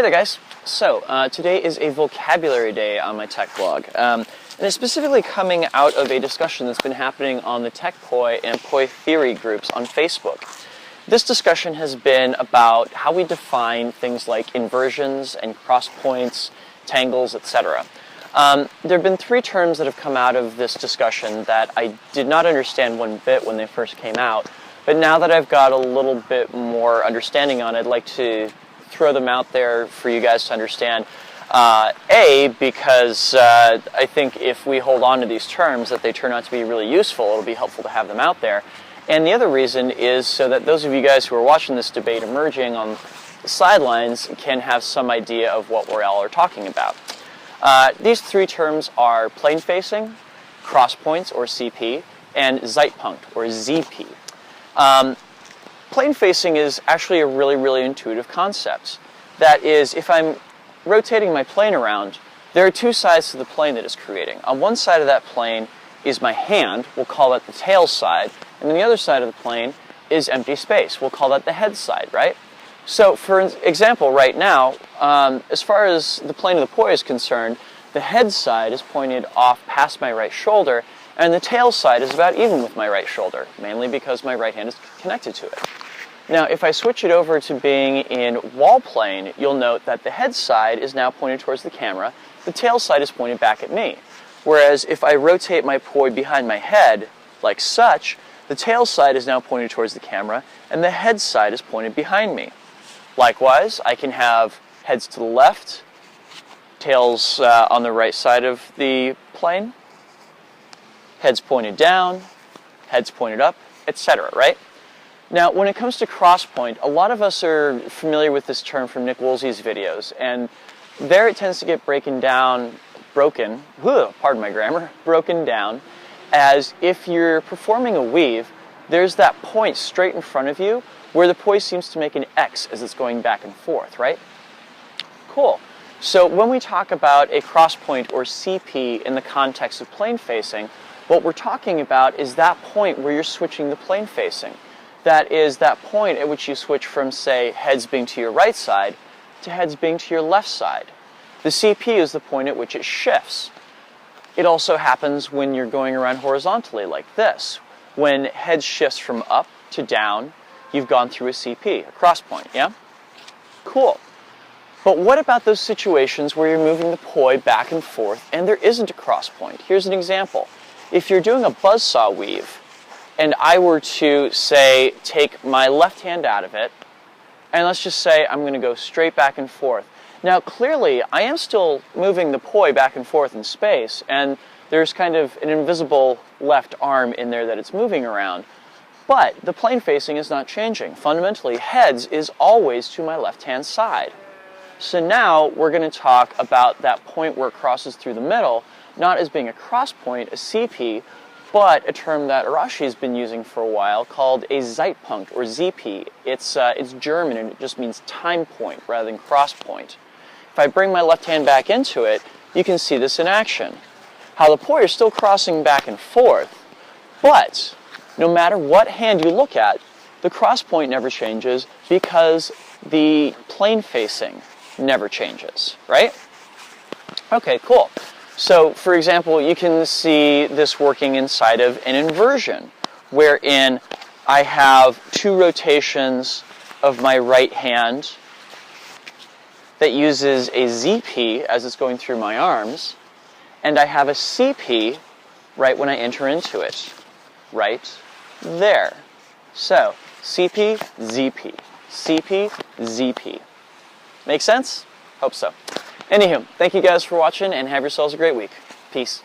there guys. So today is a vocabulary day on my tech blog, and it's specifically coming out of a discussion that's been happening on the Tech Poi and Poi Theory groups on Facebook. This discussion has been about how we define things like inversions and cross points, tangles, etc. There have been three terms that have come out of this discussion that I did not understand one bit when they first came out, but now that I've got a little bit more understanding on it, I'd like to throw them out there for you guys to understand. Because I think if we hold on to these terms that they turn out to be really useful, it'll be helpful to have them out there. And the other reason is so that those of you guys who are watching this debate emerging on the sidelines can have some idea of what we all are talking about. These three terms are plane facing, cross points or CP, and Zeitpunkt or ZP. Plane facing is actually a really intuitive concept. That is, if I'm rotating my plane around, there are two sides to the plane that it's creating. On one side of that plane is my hand, we'll call that the tail side, and then the other side of the plane is empty space, we'll call that the head side, right? So for example, right now, as far as the plane of the poi is concerned, the head side is pointed off past my right shoulder, and the tail side is about even with my right shoulder, mainly because my right hand is connected to it. Now, if I switch it over to being in wall plane, you'll note that the head side is now pointed towards the camera, the tail side is pointed back at me. Whereas if I rotate my poi behind my head, like such, the tail side is now pointed towards the camera, and the head side is pointed behind me. Likewise, I can have heads to the left, tails on the right side of the plane, heads pointed down, heads pointed up, etc., right? Now, when it comes to crosspoint, a lot of us are familiar with this term from Nick Woolsey's videos, and there it tends to get broken down as if you're performing a weave, there's that point straight in front of you where the poi seems to make an X as it's going back and forth, right? Cool. So when we talk about a crosspoint or CP in the context of plane facing, what we're talking about is that point where you're switching the plane facing. That is that point at which you switch from, say, heads being to your right side to heads being to your left side. The CP is the point at which it shifts. It also happens when you're going around horizontally like this. When heads shifts from up to down, you've gone through a CP, a cross point, yeah? Cool. But what about those situations where you're moving the poi back and forth and there isn't a cross point? Here's an example. If you're doing a buzzsaw weave, and I were to, say, take my left hand out of it, and let's just say I'm going to go straight back and forth. Now, clearly, I am still moving the poi back and forth in space, and there's kind of an invisible left arm in there that it's moving around. But the plane facing is not changing. Fundamentally, heads is always to my left-hand side. So now we're going to talk about that point where it crosses through the middle, not as being a cross point, a CP, but a term that Arashi has been using for a while called a Zeitpunkt, or ZP. It's German and it just means time point rather than cross point. If I bring my left hand back into it, you can see this in action. How the poi are still crossing back and forth, but no matter what hand you look at, the cross point never changes because the plane facing never changes, right? Okay, cool. So, for example, you can see this working inside of an inversion, wherein I have two rotations of my right hand that uses a ZP as it's going through my arms, and I have a CP right when I enter into it, right there. So, CP, ZP, CP, ZP. Make sense? Hope so. Anywho, thank you guys for watching and have yourselves a great week. Peace.